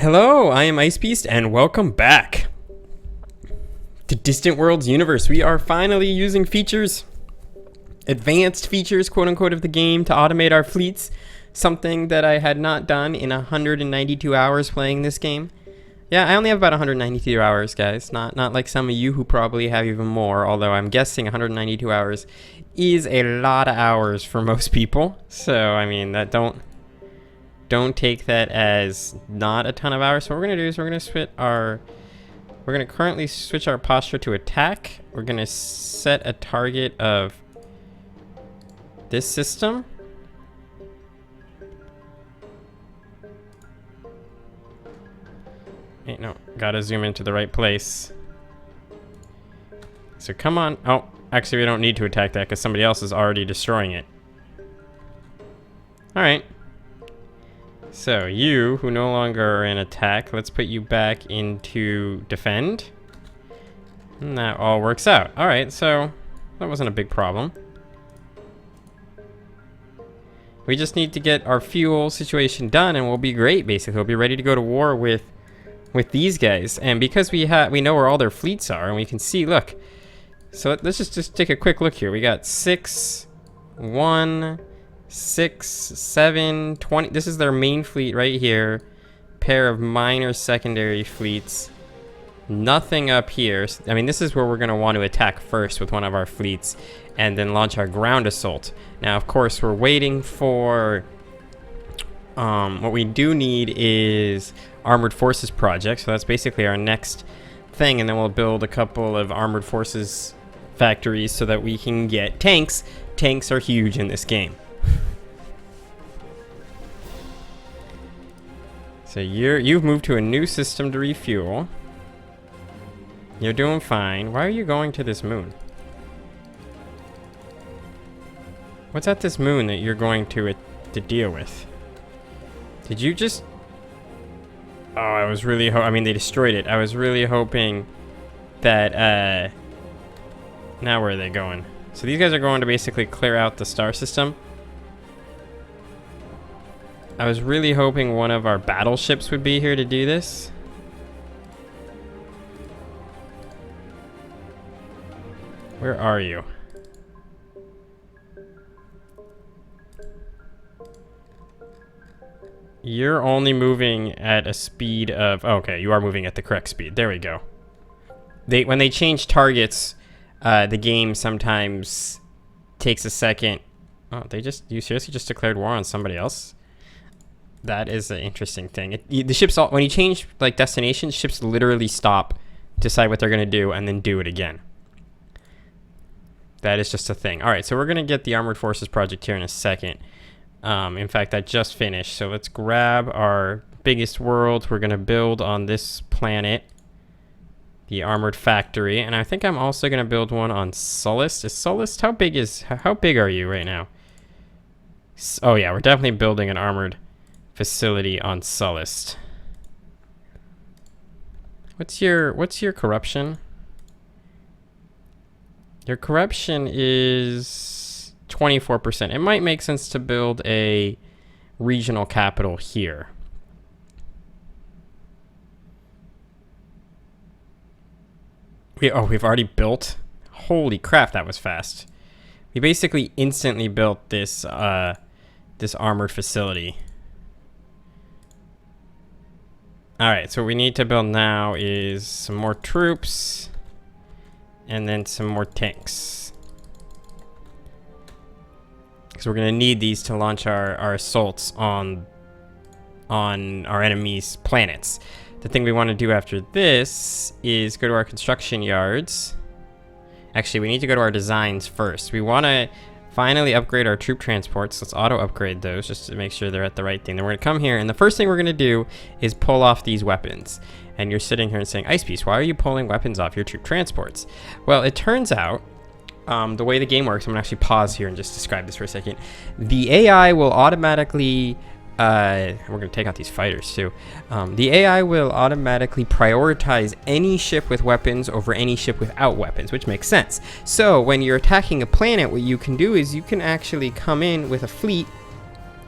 Hello, I am IceBeast, and welcome back to Distant Worlds universe. We are finally using features, advanced features, quote-unquote, of the game to automate our fleets, something that I had not done in 192 hours playing this game. Yeah, I only have about 192 hours, guys, not like some of you who probably have even more, although I'm guessing 192 hours is a lot of hours for most people. So, I mean, that don't take that as not a ton of hours. So what we're gonna do is we're gonna currently switch our posture to attack. We're gonna set a target of this system. Wait, no, gotta zoom into the right place. So come on. Oh, actually we don't need to attack that because somebody else is already destroying it. All right. So, you, who no longer are in attack, let's put you back into defend. And that all works out. Alright, so that wasn't a big problem. We just need to get our fuel situation done and we'll be great, basically. We'll be ready to go to war with these guys. And because we know where all their fleets are and we can see, look. So let's just take a quick look here. We got 6, 1... 6, 7, 20. This is their main fleet right here. Pair of minor secondary fleets. Nothing up here. I mean, this is where we're going to want to attack first with one of our fleets and then launch our ground assault. Now, of course, we're waiting for... what we do need is armored forces project. So that's basically our next thing. And then we'll build a couple of armored forces factories so that we can get tanks. Tanks are huge in this game. So you've moved to a new system to refuel. You're doing fine. Why are you going to this moon? What's at this moon that you're going to deal with? Did you just... Oh, I was really I mean, they destroyed it. I was really hoping that, now where are they going? So these guys are going to basically clear out the star system. I was really hoping one of our battleships would be here to do this. Where are you? You're only moving at a speed of... Okay, you are moving at the correct speed. There we go. When they change targets, the game sometimes takes a second. Oh, you seriously just declared war on somebody else? That is an interesting thing. The ships, when you change like destinations, ships literally stop, decide what they're gonna do, and then do it again. That is just a thing. All right, so we're gonna get the armored forces project here in a second. In fact, that just finished. So let's grab our biggest world. We're gonna build on this planet, the armored factory, and I think I'm also gonna build one on Sullust. Is Sullust how big are you right now? Oh yeah, we're definitely building an armored facility on Sullust. What's your corruption? Your corruption is 24%. It might make sense to build a regional capital here. We've already built. Holy crap, that was fast. We basically instantly built this this armored facility. Alright, so what we need to build now is some more troops and then some more tanks. Because we're going to need these to launch our assaults on our enemies' planets. The thing we want to do after this is go to our construction yards. Actually, we need to go to our designs first. We want to finally upgrade our troop transports. Let's auto upgrade those just to make sure they're at the right thing. Then we're gonna come here and the first thing we're gonna do is pull off these weapons. And you're sitting here and saying, IceBeast, why are you pulling weapons off your troop transports? Well, it turns out the way the game works, I'm gonna actually pause here and just describe this for a second. The AI will automatically we're gonna take out these fighters too. The AI will automatically prioritize any ship with weapons over any ship without weapons, which makes sense. So when you're attacking a planet, what you can do is you can actually come in with a fleet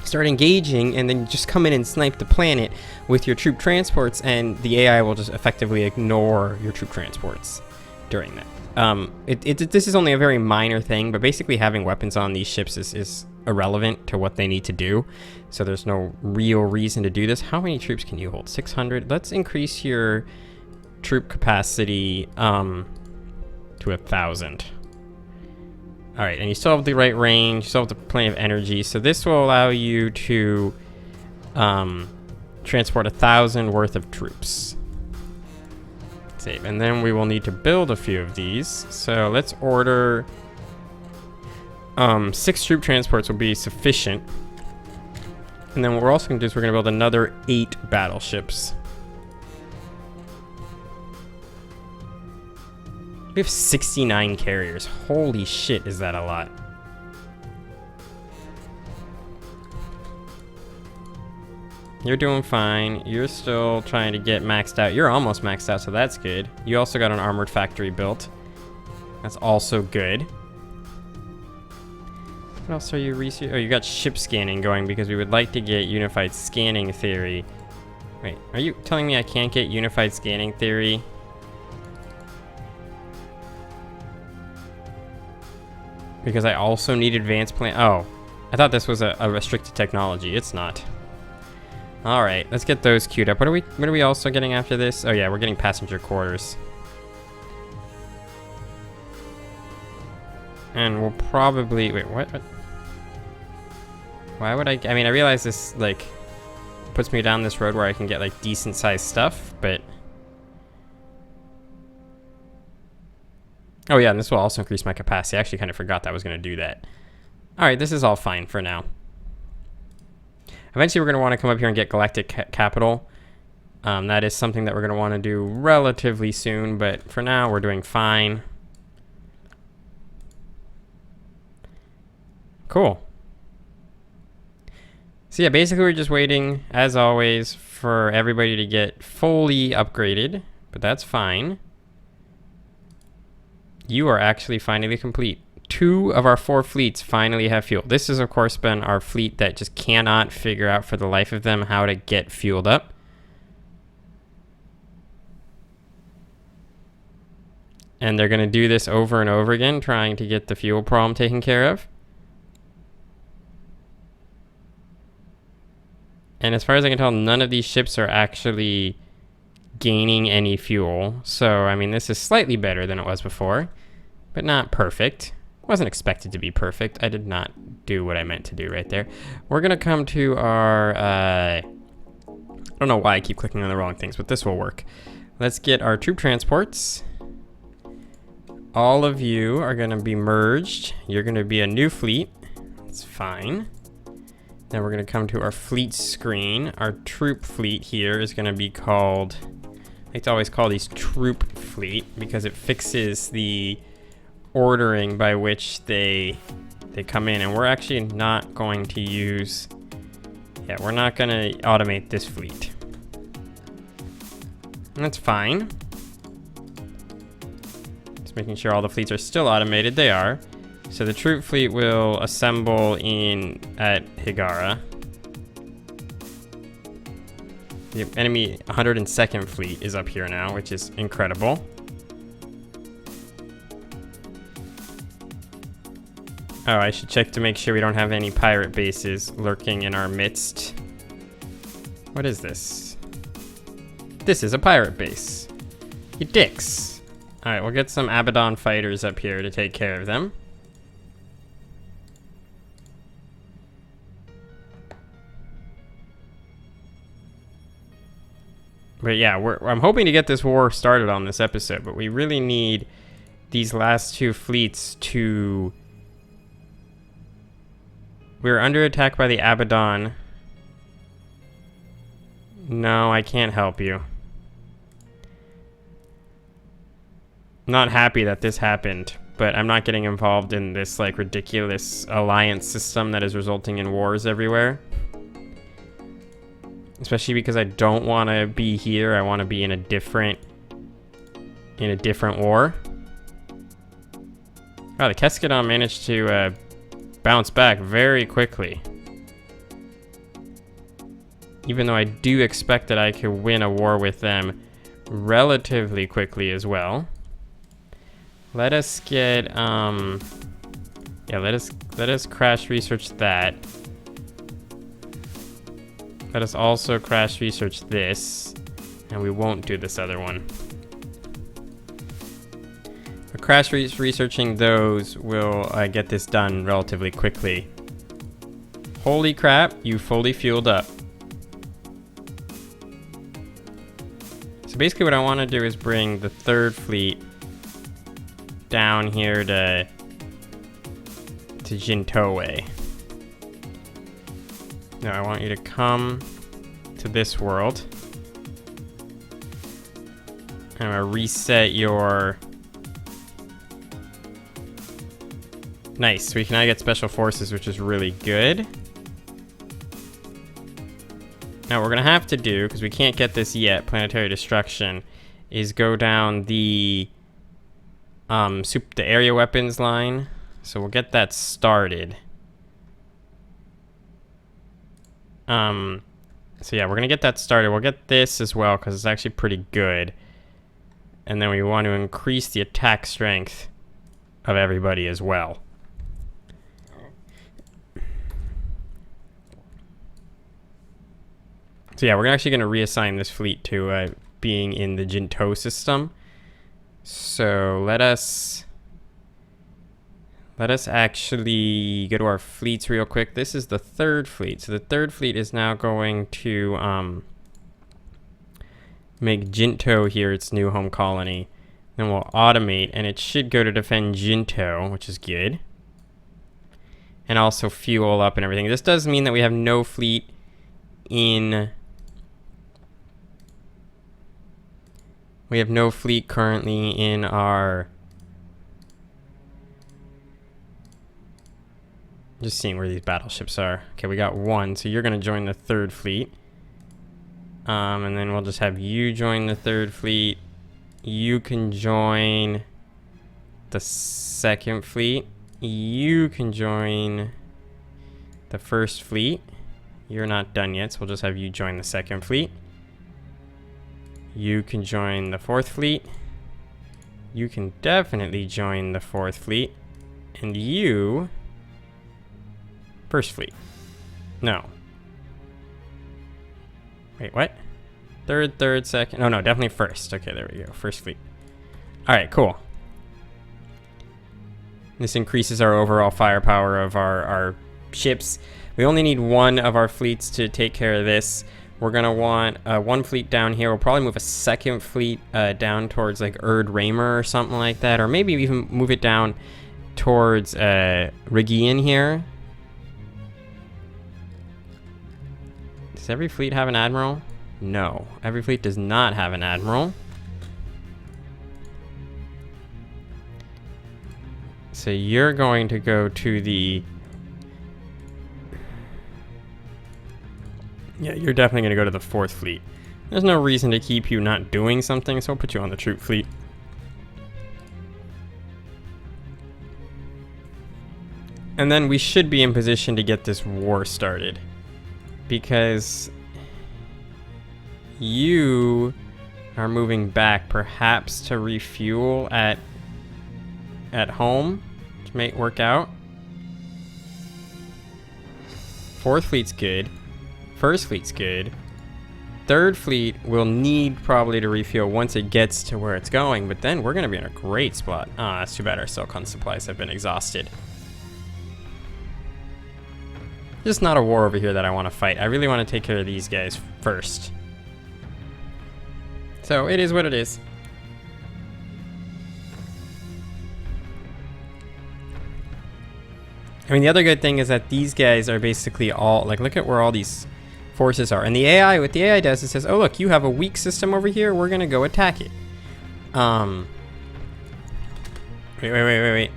start engaging, and then just come in and snipe the planet with your troop transports, and the AI will just effectively ignore your troop transports during that. This is only a very minor thing, but basically having weapons on these ships is irrelevant to what they need to do, so there's no real reason to do this. How many troops can you hold? 600. Let's increase your troop capacity to 1,000. All right, and you still have the right range, you still have plenty of energy, so this will allow you to transport 1,000 worth of troops. Save, and then we will need to build a few of these. So let's order 6 troop transports will be sufficient. And then what we're also going to do is we're going to build another 8 battleships. We have 69 carriers. Holy shit, is that a lot? You're doing fine. You're still trying to get maxed out. You're almost maxed out, so that's good. You also got an armored factory built. That's also good. What else are you researching? Oh, you got ship scanning going because we would like to get unified scanning theory. Wait, are you telling me I can't get unified scanning theory? Because I also need advanced plan. Oh, I thought this was a restricted technology. It's not. All right, let's get those queued up. What are we also getting after this? Oh yeah, we're getting passenger quarters. And we'll probably wait. What? Why would I mean, I realize this like puts me down this road where I can get like decent sized stuff, but. Oh yeah, and this will also increase my capacity. I actually kind of forgot that I was going to do that. All right, this is all fine for now. Eventually, we're going to want to come up here and get Galactic Capital. That is something that we're going to want to do relatively soon, but for now, we're doing fine. Cool. So yeah, basically, we're just waiting, as always, for everybody to get fully upgraded, but that's fine. You are actually finally complete. 2 of our 4 fleets finally have fuel. This has, of course, been our fleet that just cannot figure out for the life of them how to get fueled up. And they're going to do this over and over again, trying to get the fuel problem taken care of. And as far as I can tell, none of these ships are actually gaining any fuel. So, I mean, this is slightly better than it was before, but not perfect. Wasn't expected to be perfect. I did not do what I meant to do right there. We're going to come to our, I don't know why I keep clicking on the wrong things, but this will work. Let's get our troop transports. All of you are going to be merged. You're going to be a new fleet. That's fine. Then we're going to come to our fleet screen. Our troop fleet here is going to be called, I like to always call these troop fleet because it fixes the ordering by which they come in. And we're actually not going to use, yeah, we're not going to automate this fleet. And that's fine. Just making sure all the fleets are still automated. They are. So the troop fleet will assemble at Hiigaran. The enemy 102nd fleet is up here now, which is incredible. Oh, I should check to make sure we don't have any pirate bases lurking in our midst. What is this? This is a pirate base. You dicks. Alright, we'll get some Abaddon fighters up here to take care of them. But yeah, I'm hoping to get this war started on this episode, but we really need these last 2 fleets to... We're under attack by the Abaddon. No, I can't help you. Not happy that this happened, but I'm not getting involved in this like ridiculous alliance system that is resulting in wars everywhere. Especially because I don't want to be here. I want to be in a different war. Oh, the Keskadon managed to bounce back very quickly. Even though I do expect that I could win a war with them relatively quickly as well. Let us get, yeah, let us crash research that. Let us also crash research this, and we won't do this other one. But crash researching those will get this done relatively quickly. Holy crap, you fully fueled up. So basically what I want to do is bring the 3rd fleet down here to Jintoe. No, I want you to come to this world. I'm gonna reset your... Nice, we can now get special forces, which is really good. Now what we're gonna have to do, because we can't get this yet, planetary destruction, is go down the area weapons line. So we'll get that started. So yeah, we're gonna get that started. We'll get this as well because it's actually pretty good. And then we want to increase the attack strength of everybody as well. So yeah, we're actually gonna reassign this fleet to being in the Jinto system. So let us actually go to our fleets real quick. This is the 3rd fleet. So the 3rd fleet is now going to make Jinto here its new home colony. Then we'll automate, and it should go to defend Jinto, which is good. And also fuel up and everything. This does mean that we have no fleet in... We have no fleet currently in our... Just seeing where these battleships are. Okay, we got 1, so you're going to join the 3rd fleet. And then we'll just have you join the 3rd fleet. You can join the 2nd fleet. You can join the 1st fleet. You're not done yet, so we'll just have you join the 2nd fleet. You can join the 4th fleet. You can definitely join the 4th fleet. And you... 1st fleet. No. Wait, what? 3rd, 2nd. No, definitely 1st. Okay, there we go. 1st fleet. Alright, cool. This increases our overall firepower of our ships. We only need 1 of our fleets to take care of this. We're going to want 1 fleet down here. We'll probably move a 2nd fleet down towards like Raymer or something like that. Or maybe even move it down towards Rigian here. Does every fleet have an admiral? No, every fleet does not have an admiral. So you're going to go to the... Yeah, you're definitely going to go to the 4th fleet. There's no reason to keep you not doing something, so I'll put you on the troop fleet. And then we should be in position to get this war started. Because you are moving back, perhaps to refuel at home, which may work out. 4th fleet's good. 1st fleet's good. 3rd fleet will need probably to refuel once it gets to where it's going, but then we're going to be in a great spot. Ah, that's too bad our silicon supplies have been exhausted. Just not a war over here that I want to fight. I really want to take care of these guys first. So it is what it is. I mean, the other good thing is that these guys are basically all, like, look at where all these forces are. And the AI, what the AI does, it says, oh, look, you have a weak system over here. We're going to go attack it. Wait.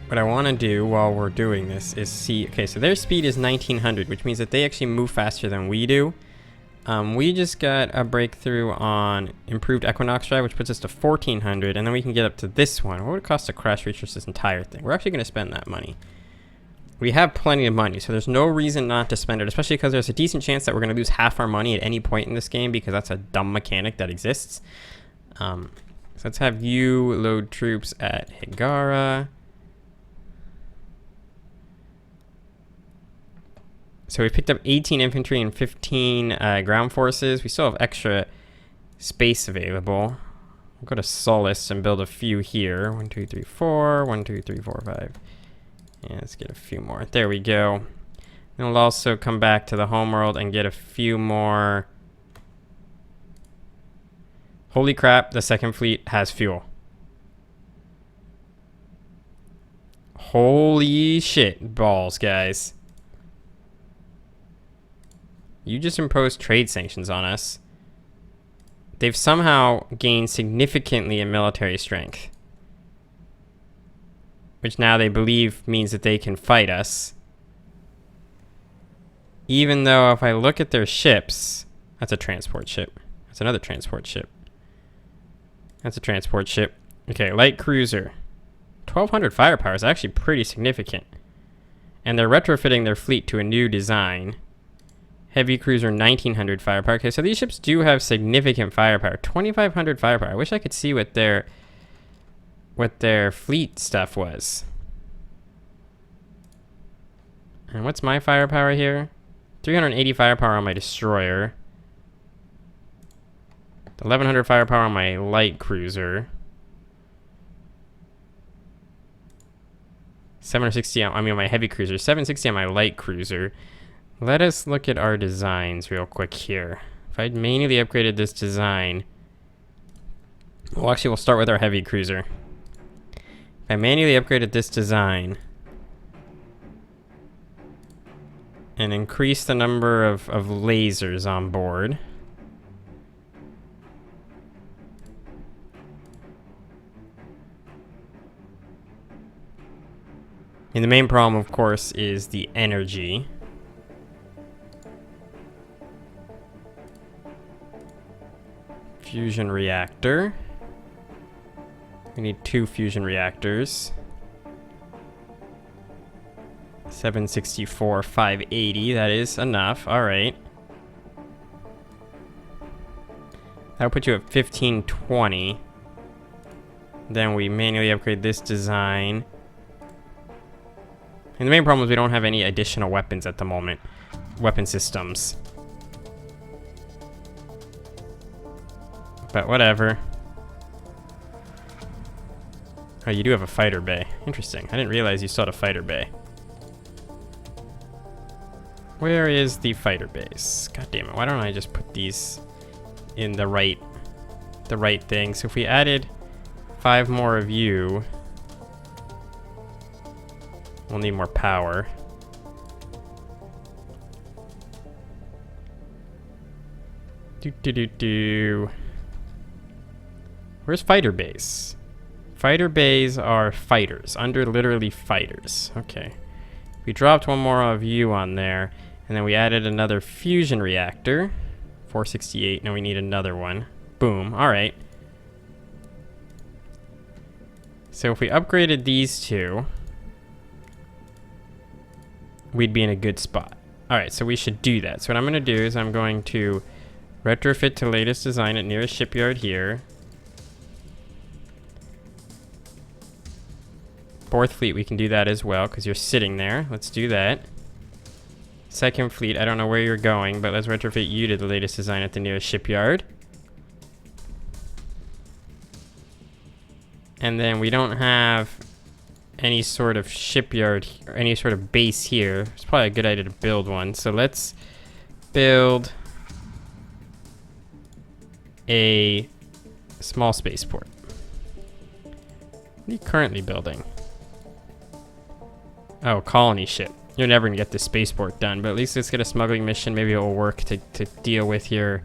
What I want to do while we're doing this is see... Okay, so their speed is 1900, which means that they actually move faster than we do. We just got a breakthrough on improved Equinox drive, which puts us to 1400, and then we can get up to this one. What would it cost to crash research this entire thing? We're actually going to spend that money. We have plenty of money, so there's no reason not to spend it, especially because there's a decent chance that we're going to lose half our money at any point in this game because that's a dumb mechanic that exists. So let's have you load troops at Hiigaran. So we picked up 18 infantry and 15 ground forces. We still have extra space available. We'll go to Solace and build a few here. 1, 2, 3, 4. 1, 2, 3, 4, 5. Yeah, let's get a few more. There we go. Then we'll also come back to the homeworld and get a few more. Holy crap, the second fleet has fuel. Holy shit balls, guys. You just imposed trade sanctions on us. They've somehow gained significantly in military strength, which now they believe means that they can fight us. Even though if I look at their ships, that's a transport ship. That's another transport ship. That's a transport ship. Okay, light cruiser. 1,200 firepower is actually pretty significant. And they're retrofitting their fleet to a new design. Heavy cruiser, 1,900 firepower. Okay, so these ships do have significant firepower. 2,500 firepower. I wish I could see what their fleet stuff was. And what's my firepower here? 380 firepower on my destroyer. 1,100 firepower on my light cruiser. 760 on my heavy cruiser. 760 on my light cruiser. Let us look at our designs real quick here. If I'd manually upgraded this design, well, actually, we'll start with our heavy cruiser. If I manually upgraded this design and increased the number of lasers on board, and the main problem, of course, is the energy. Fusion reactor. We need 2 fusion reactors. 764, 580. That is enough. All right. That'll put you at 1520. Then we manually upgrade this design. And the main problem is we don't have any additional weapons at the moment. Weapon systems. But whatever. Oh, you do have a fighter bay. Interesting. I didn't realize you still had a fighter bay. Where is the fighter base? God damn it. Why don't I just put these in the right thing? So if we added 5 more of you, we'll need more power. Where's fighter base? Fighter bays are fighters, under literally fighters. Okay. We dropped 1 more of you on there, and then we added another fusion reactor. 468, now we need another one. Boom, alright. So if we upgraded these 2, we'd be in a good spot. Alright, so we should do that. So what I'm going to do is I'm going to retrofit to latest design at nearest shipyard here. 4th fleet, we can do that as well, because you're sitting there. Let's do that. 2nd fleet, I don't know where you're going, but let's retrofit you to the latest design at the nearest shipyard. And then we don't have any sort of shipyard, or any sort of base here. It's probably a good idea to build one. So let's build a small spaceport. What are you currently building? Oh, colony ship. You're never gonna get this spaceport done, but at least let's get a smuggling mission. Maybe it will work to deal with your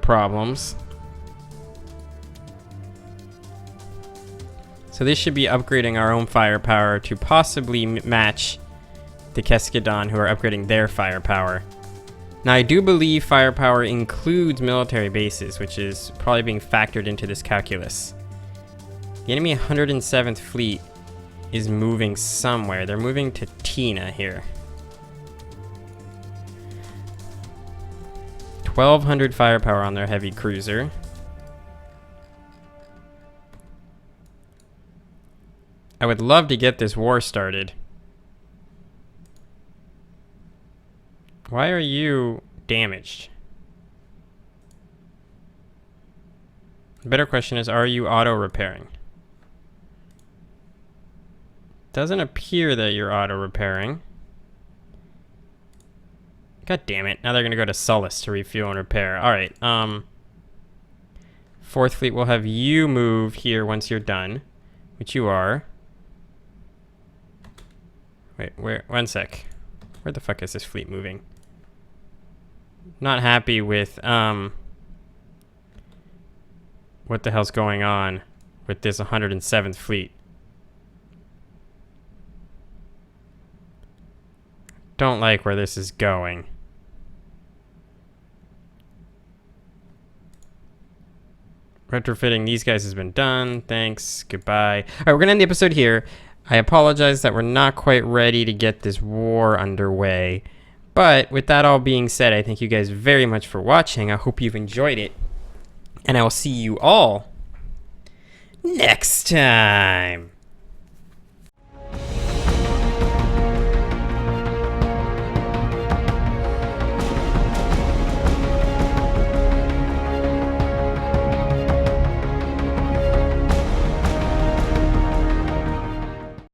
problems. So this should be upgrading our own firepower to possibly match the Keskadon, who are upgrading their firepower. Now, I do believe firepower includes military bases, which is probably being factored into this calculus. The enemy 107th Fleet is moving somewhere. They're moving to Tina here. 1,200 firepower on their heavy cruiser. I would love to get this war started. Why are you damaged? The better question is, are you auto-repairing? Doesn't appear that you're auto-repairing. God damn it. Now they're going to go to Sullus to refuel and repair. Alright, 4th Fleet will have you move here once you're done. Which you are. Wait, where? One sec. Where the fuck is this fleet moving? Not happy with, what the hell's going on with this 107th Fleet. Don't like where this is going. Retrofitting these guys has been done. Thanks. Goodbye. All right, we're going to end the episode here. I apologize that we're not quite ready to get this war underway. But with that all being said, I thank you guys very much for watching. I hope you've enjoyed it. And I will see you all next time.